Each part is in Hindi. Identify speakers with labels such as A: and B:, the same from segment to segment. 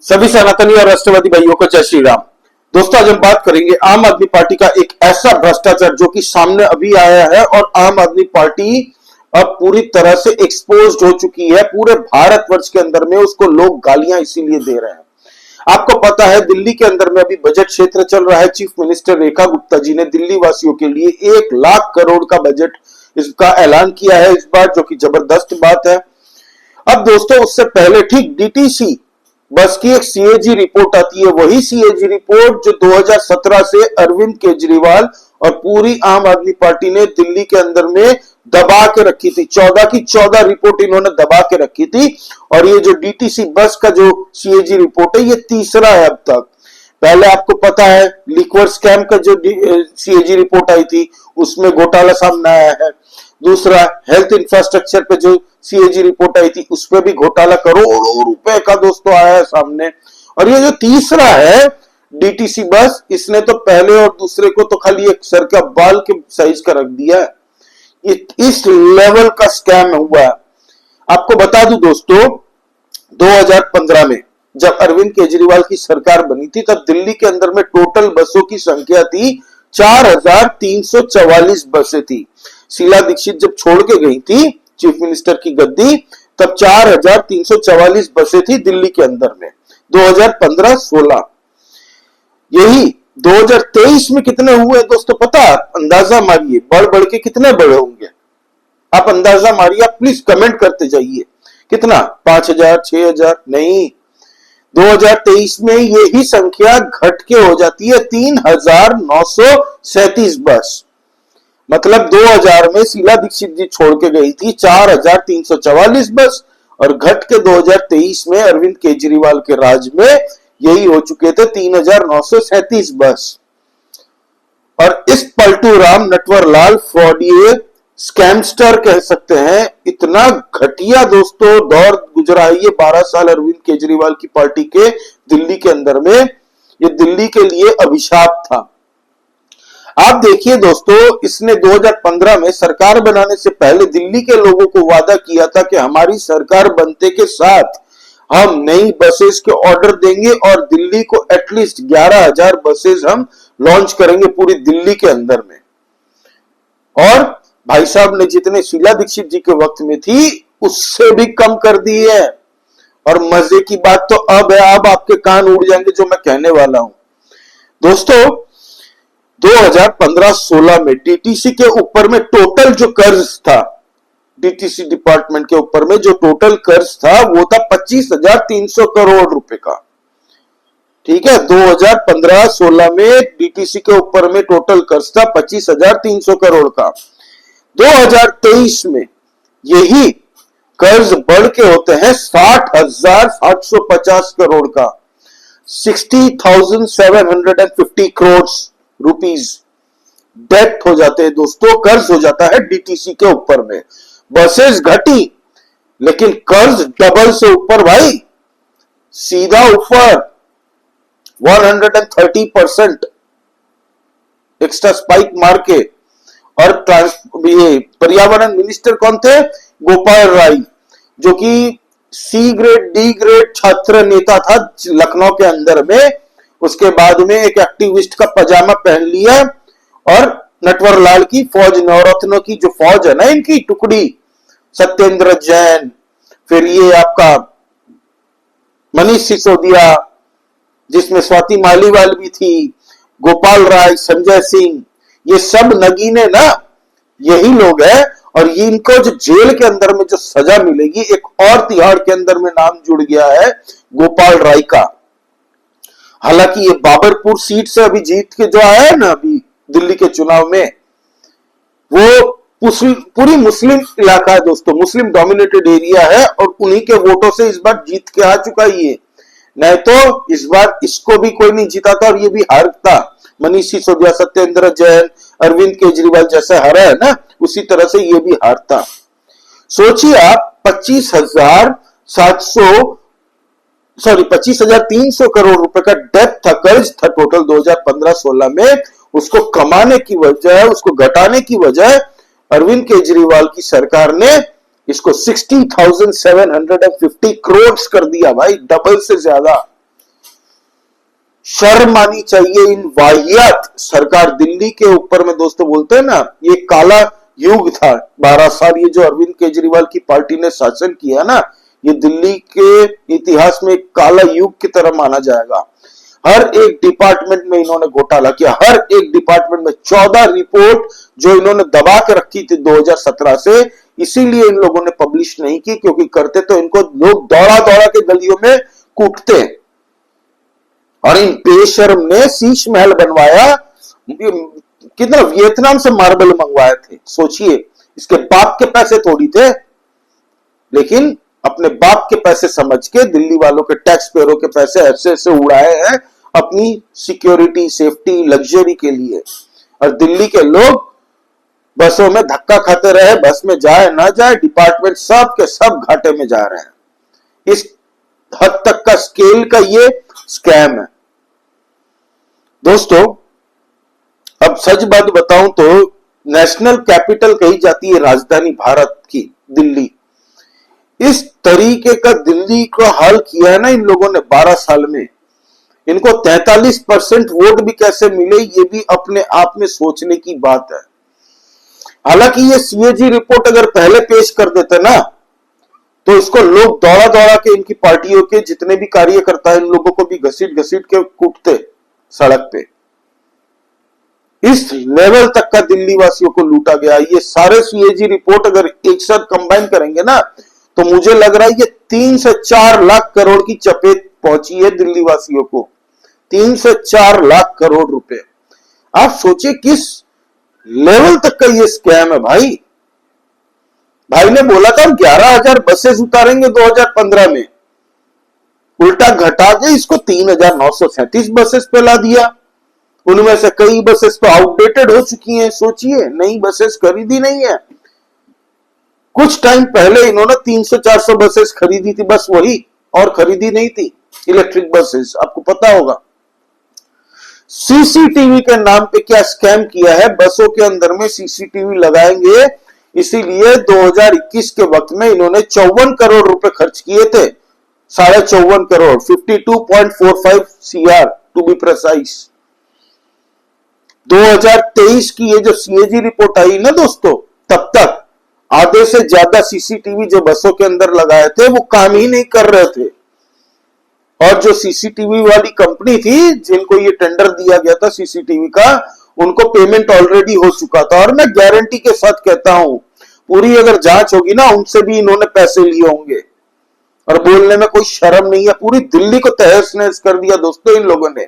A: सभी सनातनी और राष्ट्रवादी भाइयों को जय श्री राम। दोस्तों, आज हम बात करेंगे आम आदमी पार्टी का एक ऐसा भ्रष्टाचार जो कि सामने अभी आया है और आम आदमी पार्टी अब पूरी तरह से एक्सपोज्ड हो चुकी है। पूरे भारतवर्ष के अंदर में उसको लोग गालियां इसीलिए दे रहे हैं। आपको पता है, दिल्ली के अंदर में अभी बजट क्षेत्र चल रहा है। चीफ मिनिस्टर रेखा गुप्ता जी ने दिल्ली वासियों के लिए 1 लाख करोड़ का बजट इसका ऐलान किया है इस बार, जो कि जबरदस्त बात है। अब दोस्तों, उससे पहले ठीक डीटीसी बस की एक सीएजी रिपोर्ट आती है। वही सीएजी रिपोर्ट जो 2017 से अरविंद केजरीवाल और पूरी आम आदमी पार्टी ने दिल्ली के अंदर में दबा के रखी थी। 14 की 14 रिपोर्ट इन्होंने दबा के रखी थी। और ये जो डीटीसी बस का जो सीएजी रिपोर्ट है, ये तीसरा है अब तक। पहले आपको पता है लिक्वर स्कैम का जो सीएजी रिपोर्ट आई थी, उसमें घोटाला सामने आया है। दूसरा, हेल्थ इंफ्रास्ट्रक्चर पे जो सीएजी रिपोर्ट आई थी, उसपे भी घोटाला करोड़ों रुपए का दोस्तों आया है सामने। और ये जो तीसरा है डीटीसी बस, इसने तो पहले और दूसरे को तो खाली एक सर का बाल के साइज का रख दिया है। ये इस लेवल का स्कैम हुआ है। आपको बता दूं दोस्तों, 2015 में जब अरविंद केजरीवाल की सरकार बनी थी, तब दिल्ली के अंदर में टोटल बसों की संख्या थी 4344 बसें थी। शीला दीक्षित जब छोड़ के गई थी चीफ मिनिस्टर की गद्दी, तब 4344 बसें थी दिल्ली के अंदर में 2015-16। यही 2023 में कितने हुए दोस्तों पता? अंदाजा मारिए, बढ़ बढ़ के कितने बड़े होंगे? आप अंदाजा मारिए, आप प्लीज कमेंट करते जाइए। कितना? 5000, 6000? नहीं, 2023 में यही संख्या घट के हो जाती है 3937 बस। मतलब 2000 में शीला दीक्षित जी छोड़ के गई थी 4344 बस, और घट के 2023 में अरविंद केजरीवाल के राज में यही हो चुके थे 3937 बस। और इस पलटू राम नटवरलाल फ्रॉडिये स्कैमस्टर कह सकते हैं, इतना घटिया दोस्तों दौर गुजरा है ये 12 साल अरविंद केजरीवाल की पार्टी के दिल्ली के अंदर में। ये दिल्ली के लिए अभिशाप था। आप देखिए दोस्तों, इसने 2015 में सरकार बनाने से पहले दिल्ली के लोगों को वादा किया था कि हमारी सरकार बनते के साथ हम नई बसेस के ऑर्डर देंगे और दिल्ली को एटलीस्ट 11,000 बसेस हम लॉन्च करेंगे पूरी दिल्ली के अंदर में। और भाई साहब ने जितने शीला दीक्षित जी के वक्त में थी, उससे भी कम कर दी है। और मजे की बात तो अब है, अब आपके कान उड़ जाएंगे जो मैं कहने वाला हूं दोस्तों। 2015-16 में डीटीसी के ऊपर में टोटल जो कर्ज था, डीटीसी डिपार्टमेंट के ऊपर में जो टोटल कर्ज था, वो था 25,300 करोड़ रुपए का। ठीक है, 2015-16 में डीटीसी के ऊपर में टोटल कर्ज था 25,300 करोड़ का। 2023 में यही कर्ज बढ़ के होते हैं 60,750 करोड़ का। 60,750 करोड़ रुपीज डेट हो जाते हैं दोस्तों, कर्ज हो जाता है डीटीसी के ऊपर में। बसेस घटी, लेकिन कर्ज डबल से ऊपर भाई, सीधा ऊपर 130% एक्स्ट्रा स्पाइक मार के। और ये पर्यावरण मिनिस्टर कौन थे? गोपाल राय, जो कि सी ग्रेड डी ग्रेड छात्र नेता था लखनऊ के अंदर में। उसके बाद में एक एक्टिविस्ट का पजामा पहन लिया और नटवरलाल की फौज, नवरत्नों की जो फौज है ना, इनकी टुकड़ी, सत्येंद्र जैन, फिर ये आपका मनीष सिसोदिया, जिसमें स्वाति मालीवाल भी थी, गोपाल राय, संजय सिंह, ये सब नगीने ना यही लोग हैं। और इनको जो जेल के अंदर में जो सजा मिलेगी, एक और तिहाड़ के अंदर में नाम जुड़ गया है गोपाल राय का। हालांकि ये बाबरपुर सीट से अभी जीत के जो आया है ना अभी दिल्ली के चुनाव में, वो पूरी मुस्लिम इलाका है दोस्तों, मुस्लिम डोमिनेटेड एरिया है, और उन्हीं के वोटों से इस बार जीत के आ चुका ये। नहीं तो इस बार इसको भी कोई नहीं जीता था और ये भी हारता। मनीष सिसोदिया, सत्येंद्र जैन, अरविंद केजरीवाल जैसे हारा है ना, उसी तरह से ये भी हारता। सोचिए आप, 25,300 करोड़ रुपए का डेट था, कर्ज था टोटल 2015-16 में। उसको कमाने की वजह, उसको घटाने की वजह अरविंद केजरीवाल की सरकार ने इसको 60,750 करोड़ कर दिया भाई, डबल से ज्यादा। शर्म आनी चाहिए इन वाहियात सरकार दिल्ली के ऊपर में। दोस्तों बोलते हैं ना, ये काला युग था 12 साल, ये जो अरविंद केजरीवाल की पार्टी ने शासन किया ना, ये दिल्ली के इतिहास में एक काला युग की तरह माना जाएगा। हर एक डिपार्टमेंट में इन्होंने घोटाला किया, हर एक डिपार्टमेंट में 14 रिपोर्ट जो इन्होंने दबा के रखी थी 2017 से, इसीलिए इन लोगों ने पब्लिश नहीं की, क्योंकि करते तो इनको लोग दौड़ा दौड़ा के गलियों में कूटते। और इन बेशर्म ने शीश महल बनवाया, कितना वियतनाम से मार्बल मंगवाए थे, सोचिए। इसके बाप के पैसे थोड़ी थे, लेकिन अपने बाप के पैसे समझ के दिल्ली वालों के टैक्स पेयरों के पैसे ऐसे ऐसे उड़ाए हैं अपनी सिक्योरिटी, सेफ्टी, लग्जरी के लिए। और दिल्ली के लोग बसों में धक्का खाते रहे, बस में जाए ना जाए, डिपार्टमेंट सब के सब घाटे में जा रहे हैं। इस हद तक का स्केल का ये स्कैम है। दोस्तों अब सच बात बताऊं तो नेशनल कैपिटल कही जाती है राजधानी भारत की दिल्ली। इस तरीके का दिल्ली को हाल किया है ना इन लोगों ने 12 साल में। इनको 43% वोट भी कैसे मिले, ये भी अपने आप में सोचने की बात है। हालांकि ये सीएजी रिपोर्ट अगर पहले पेश कर देते ना, तो इसको लोग दौड़ा दौड़ा के, इनकी पार्टियों के जितने भी कार्यकर्ता इन लोगों को भी घसीट घसीट के कूटते सड़क पे। इस लेवल तक का दिल्ली वासियों को लूटा गया। ये सारे सीएजी रिपोर्ट अगर एक साथ कंबाइन करेंगे ना, तो मुझे लग रहा है ये 3 से 4 लाख करोड़ की चपेट पहुंची है दिल्ली वासियों को। 3 से 4 लाख करोड़ रुपए। आप सोचिए किस लेवल तक का ये स्कैम है भाई। भाई ने बोला था 11,000 बसेस उतारेंगे 2015 में, उल्टा घटा के इसको 3,937 बसेस पे ला दिया। उनमें से कई बसेस तो आउटडेटेड हो चुकी हैं। सोचिए, नई बसेस खरीदी नहीं है। कुछ टाइम पहले इन्होंने 300-400 बसेस खरीदी थी, बस वही, और खरीदी नहीं थी इलेक्ट्रिक बसेस। आपको पता होगा सीसीटीवी के नाम पे क्या स्कैम किया है। बसों के अंदर में सीसीटीवी लगाएंगे, इसीलिए 2021 के वक्त में इन्होंने 54 करोड़ रुपए खर्च किए थे। 54.5 crore, 52.45 CR to be precise. 2023 की ये जो सीएजी रिपोर्ट आई ना दोस्तों, तब तक आधे से ज्यादा सीसीटीवी जो बसों के अंदर लगाए थे वो काम ही नहीं कर रहे थे। और जो सीसीटीवी वाली कंपनी थी जिनको ये टेंडर दिया गया था सीसीटीवी का, उनको पेमेंट ऑलरेडी हो चुका था। और मैं गारंटी के साथ कहता हूं, पूरी अगर जांच होगी ना, उनसे भी इन्होंने पैसे लिए होंगे। और बोलने में कोई शर्म नहीं है। पूरी दिल्ली को तहस नहस कर दिया दोस्तों इन लोगों ने।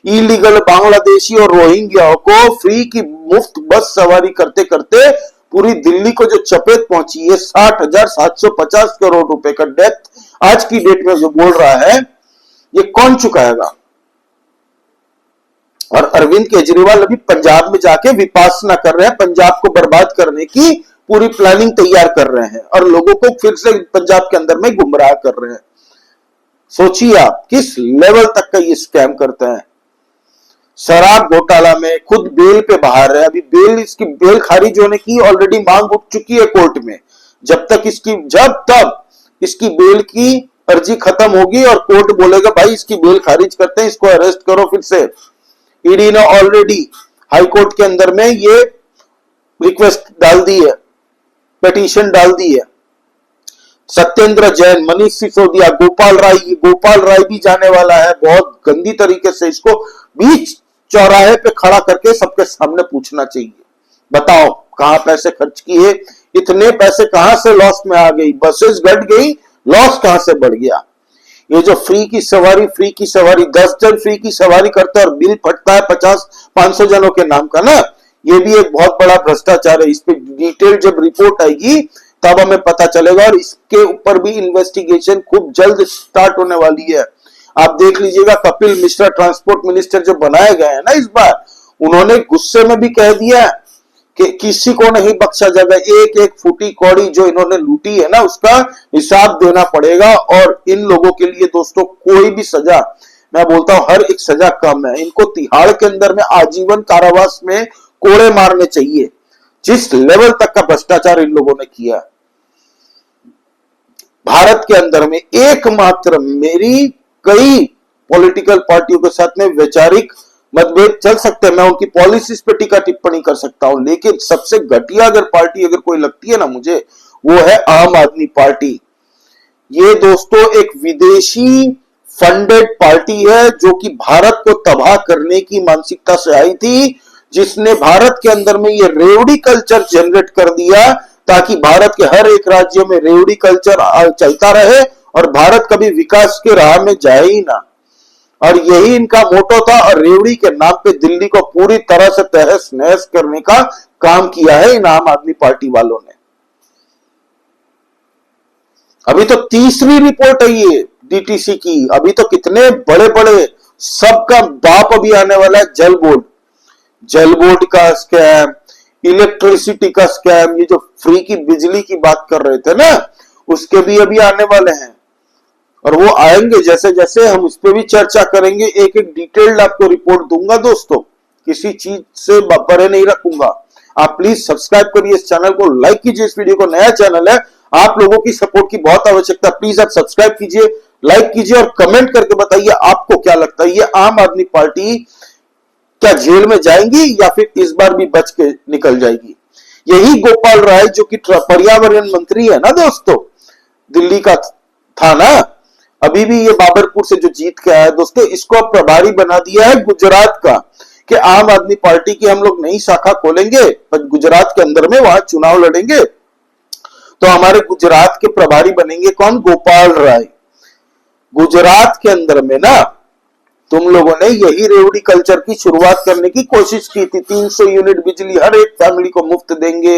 A: इलीगल बांग्लादेशी और रोहिंग्याओं को फ्री की मुफ्त बस सवारी करते करते पूरी दिल्ली को जो चपेट पहुंची है, 60,750 करोड़ रुपए का डेथ आज की डेट में जो बोल रहा है, ये कौन चुकाएगा। और अरविंद केजरीवाल अभी पंजाब में जाके विपासना कर रहे हैं, पंजाब को बर्बाद करने की पूरी प्लानिंग तैयार कर रहे हैं और लोगों को फिर से पंजाब के अंदर में गुमराह कर रहे हैं। सोचिए आप किस लेवल तक का ये स्कैम करते हैं। शराब घोटाला में खुद बेल पे बाहर है। अभी इसकी बेल खारिज होने की ऑलरेडी मांग उठ चुकी है कोर्ट में। जब तक इसकी बेल की अर्जी खत्म होगी और कोर्ट बोलेगा भाई इसकी बेल खारिज करते हैं, इसको अरेस्ट करो, फिर से ईडी ने ऑलरेडी हाई कोर्ट के अंदर में ये रिक्वेस्ट डाल दी है, पिटीशन डाल दी है। सत्येंद्र जैन, मनीष सिसोदिया, गोपाल राय भी जाने वाला है। बहुत गंदी तरीके से इसको बीच चौराहे पे खड़ा करके सबके सामने पूछना चाहिए, बताओ कहां पैसे खर्च किए, इतने पैसे कहां से लॉस में आ गई, बसेस घट गई, लॉस कहां से बढ़ गया। ये जो फ्री की सवारी 10 जन फ्री की सवारी करते हैं और बिल फटता है 50-500 जनों के नाम का ना, ये भी एक बहुत बड़ा भ्रष्टाचार है। इस पे डिटेल जब रिपोर्ट आएगी तब हमें पता चलेगा और इसके ऊपर भी इन्वेस्टिगेशन खूब जल्द स्टार्ट होने वाली है। आप देख लीजिएगा, कपिल मिश्रा ट्रांसपोर्ट मिनिस्टर जो बनाए गए हैं ना इस बार, उन्होंने गुस्से में भी कह दिया कि किसी को नहीं बख्शा जाएगा। एक एक फूटी कौड़ी जो इन्होंने लूटी है ना, उसका हिसाब देना पड़ेगा। और इन लोगों के लिए दोस्तों कोई भी सजा, मैं बोलता हूं हर एक सजा कम है। इनको तिहाड़ के अंदर में आजीवन कारावास में कोड़े मारने चाहिए, जिस लेवल तक का भ्रष्टाचार इन लोगों ने किया। भारत के अंदर में एकमात्र, मेरी कई पॉलिटिकल पार्टियों के साथ में वैचारिक मतभेद चल सकते हैं, मैं उनकी पॉलिसीज पे टीका टिप्पणी कर सकता हूं, लेकिन सबसे घटिया अगर पार्टी अगर कोई लगती है ना मुझे, वो है आम आदमी पार्टी। ये दोस्तों एक विदेशी फंडेड पार्टी है जो कि भारत को तबाह करने की मानसिकता से आई थी, जिसने भारत के अंदर में ये रेवड़ी कल्चर जनरेट कर दिया ताकि भारत के हर एक राज्य में रेवड़ी कल्चर चलता रहे और भारत कभी विकास के राह में जाए ही ना। और यही इनका मोटो था और रेवड़ी के नाम पे दिल्ली को पूरी तरह से तहस नहस करने का काम किया है इन आम आदमी पार्टी वालों ने। अभी तो तीसरी रिपोर्ट है ये डीटीसी की, अभी तो कितने बड़े बड़े सबका बाप अभी आने वाला है। जल बोर्ड का स्कैम, इलेक्ट्रिसिटी का स्कैम, ये जो फ्री की बिजली की बात कर रहे थे ना, उसके भी अभी आने वाले हैं और वो आएंगे जैसे जैसे हम उस पर भी चर्चा करेंगे। एक एक डिटेल्ड आपको रिपोर्ट दूंगा दोस्तों, किसी चीज से परे नहीं रखूंगा। आप प्लीज सब्सक्राइब करिए इस चैनल को, लाइक कीजिए इस वीडियो को, नया चैनल है, आप लोगों की सपोर्ट की बहुत आवश्यकता। प्लीज आप सब्सक्राइब कीजिए, लाइक कीजिए और कमेंट करके बताइए आपको क्या लगता है, ये आम आदमी पार्टी क्या जेल में जाएंगी या फिर इस बार भी बच के निकल जाएगी। यही गोपाल राय जो कि पर्यावरण मंत्री है ना दोस्तों, दिल्ली का था ना, अभी भी ये बाबरपुर से जो जीत के आया दोस्तों, इसको अब प्रभारी बना दिया है गुजरात का, कि आम आदमी पार्टी की हम लोग नई शाखा खोलेंगे पर गुजरात के अंदर में वहां चुनाव लड़ेंगे। तो हमारे गुजरात के प्रभारी बनेंगे कौन? गोपाल राय। गुजरात के अंदर में ना तुम लोगों ने यही रेवड़ी कल्चर की शुरुआत करने की कोशिश की थी। 300 यूनिट बिजली हर एक फैमिली को मुफ्त देंगे,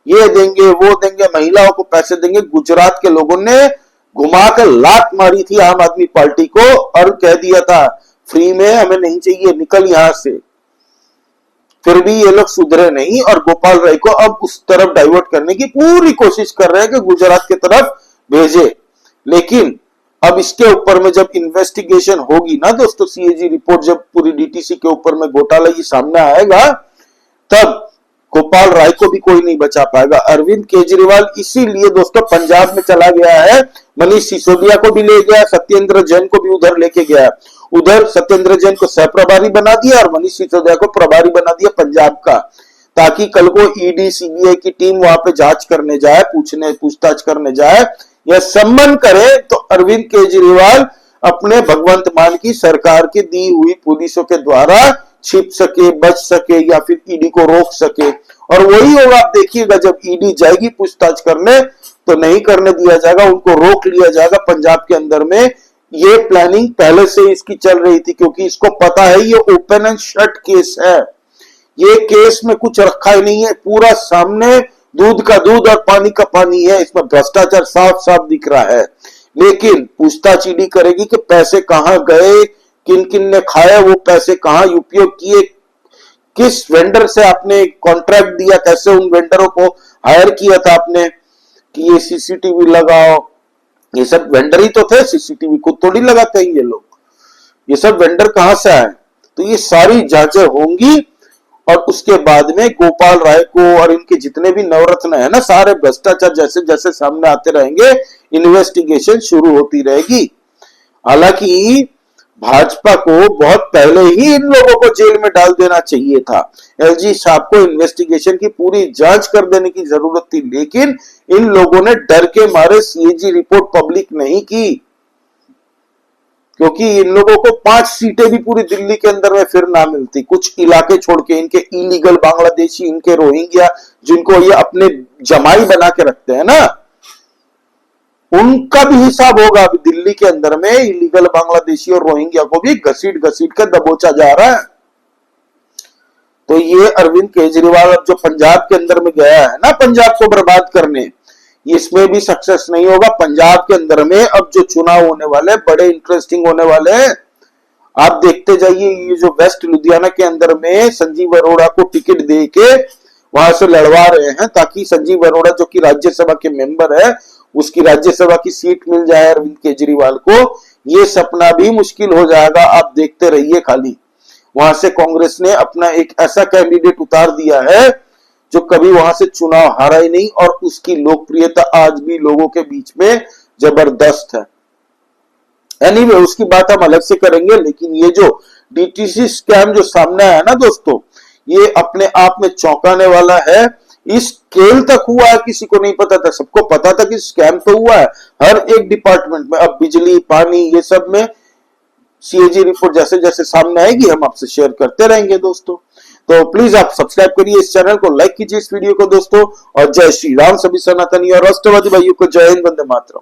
A: ये देंगे वो देंगे, महिलाओं को पैसे देंगे। गुजरात के लोगों ने घुमाकर लात मारी थी आम आदमी पार्टी को और कह दिया था फ्री में हमें नहीं चाहिए, निकल यहां से। फिर भी ये लोग सुधरे नहीं और गोपाल राय को अब उस तरफ डाइवर्ट करने की पूरी कोशिश कर रहे हैं कि गुजरात की तरफ भेजे। लेकिन अब इसके ऊपर में जब इन्वेस्टिगेशन होगी ना दोस्तों, सीएजी रिपोर्ट जब पूरी डीटीसी के ऊपर में घोटाला ये सामने आएगा, तब गोपाल राय को भी कोई नहीं बचा पाएगा। अरविंद केजरीवाल इसीलिए दोस्तों पंजाब में चला गया है, मनीष सिसोदिया को भी ले गया, सत्येंद्र जैन को भी उधर लेके गया। उधर सत्येंद्र जैन को सह प्रभारी बना दिया और मनीष सिसोदिया को प्रभारी बना दिया पंजाब का, ताकि कल को ईडी सीबीआई की टीम वहां पे जांच करने जाए, पूछताछ करने जाए या सम्मन करे, तो अरविंद केजरीवाल अपने भगवंत मान की सरकार की दी हुई पुलिसों के द्वारा छिप सके, बच सके या फिर ईडी को रोक सके। और वही होगा, आप देखिएगा जब ईडी जाएगी पूछताछ करने तो नहीं करने दिया जाएगा, उनको रोक लिया जाएगा। पंजाब के अंदर में ये प्लानिंग पहले से इसकी चल रही थी, क्योंकि इसको पता है ये ओपन एंड शट केस है, ये केस में कुछ रखा ही नहीं है, पूरा सामने दूध का दूध और पानी का पानी है, इसमें भ्रष्टाचार साफ साफ दिख रहा है। लेकिन पूछताछ ईडी करेगी कि पैसे कहां गए, किन किन ने खाया, वो पैसे कहां उपयोग किए, किस वेंडर से आपने कॉन्ट्रैक्ट दिया, कैसे उन वेंडरों को हायर किया था आपने कि ये सीसीटीवी लगाओ। ये सब वेंडर ही तो थे, सीसीटीवी खुद थोड़ी लगाते हैं ये लोग, ये सब वेंडर कहां से आए। तो ये सारी जांचें होंगी और उसके बाद में गोपाल राय को और इनके जितने भी नवरत्न है ना, सारे भ्रष्टाचार जैसे जैसे सामने आते रहेंगे, इन्वेस्टिगेशन शुरू होती रहेगी। हालांकि भाजपा को बहुत पहले ही इन लोगों को जेल में डाल देना चाहिए था, एलजी साहब को इन्वेस्टिगेशन की पूरी जांच कर देने की जरूरत थी, लेकिन इन लोगों ने डर के मारे सीएजी रिपोर्ट पब्लिक नहीं की, क्योंकि इन लोगों को 5 सीटें भी पूरी दिल्ली के अंदर में फिर ना मिलती। कुछ इलाके छोड़ के इनके इलीगल बांग्लादेशी, इनके रोहिंग्या जिनको ये अपने जमाई बना के रखते हैं ना, उनका भी हिसाब होगा। अभी दिल्ली के अंदर में इलीगल बांग्लादेशी और रोहिंग्या को भी घसीट घसीट कर दबोचा जा रहा है। तो ये अरविंद केजरीवाल अब जो पंजाब के अंदर में गया है ना पंजाब को बर्बाद करने, इसमें भी सक्सेस नहीं होगा। पंजाब के अंदर में अब जो चुनाव होने वाले बड़े इंटरेस्टिंग होने वाले हैं, आप देखते जाइए। ये जो वेस्ट लुधियाना के अंदर में संजीव अरोड़ा को टिकट दे के वहां से लड़वा रहे हैं, ताकि संजीव अरोड़ा जो कि राज्यसभा के मेंबर है, उसकी राज्यसभा की सीट मिल जाए अरविंद केजरीवाल को। ये सपना भी मुश्किल हो जाएगा, आप देखते रहिए। खाली वहां से कांग्रेस ने अपना एक ऐसा कैंडिडेट उतार दिया है जो कभी वहां से चुनाव हारा ही नहीं, और उसकी लोकप्रियता आज भी लोगों के बीच में जबरदस्त है। एनीवे उसकी बात हम अलग से करेंगे, लेकिन ये जो डीटीसी स्कैम जो सामने आया ना दोस्तों, ये अपने आप में चौंकाने वाला है। इस स्केल तक हुआ है किसी को नहीं पता था, सबको पता था कि स्कैम तो हुआ है हर एक डिपार्टमेंट में। अब बिजली पानी ये सब में सीएजी रिपोर्ट जैसे जैसे सामने आएगी हम आपसे शेयर करते रहेंगे दोस्तों। तो प्लीज आप सब्सक्राइब करिए इस चैनल को, लाइक कीजिए इस वीडियो को दोस्तों, और जय श्री राम। सभी सनातनी और राष्ट्रवादी भाइयों को जय हिंद, वंदे मातरम।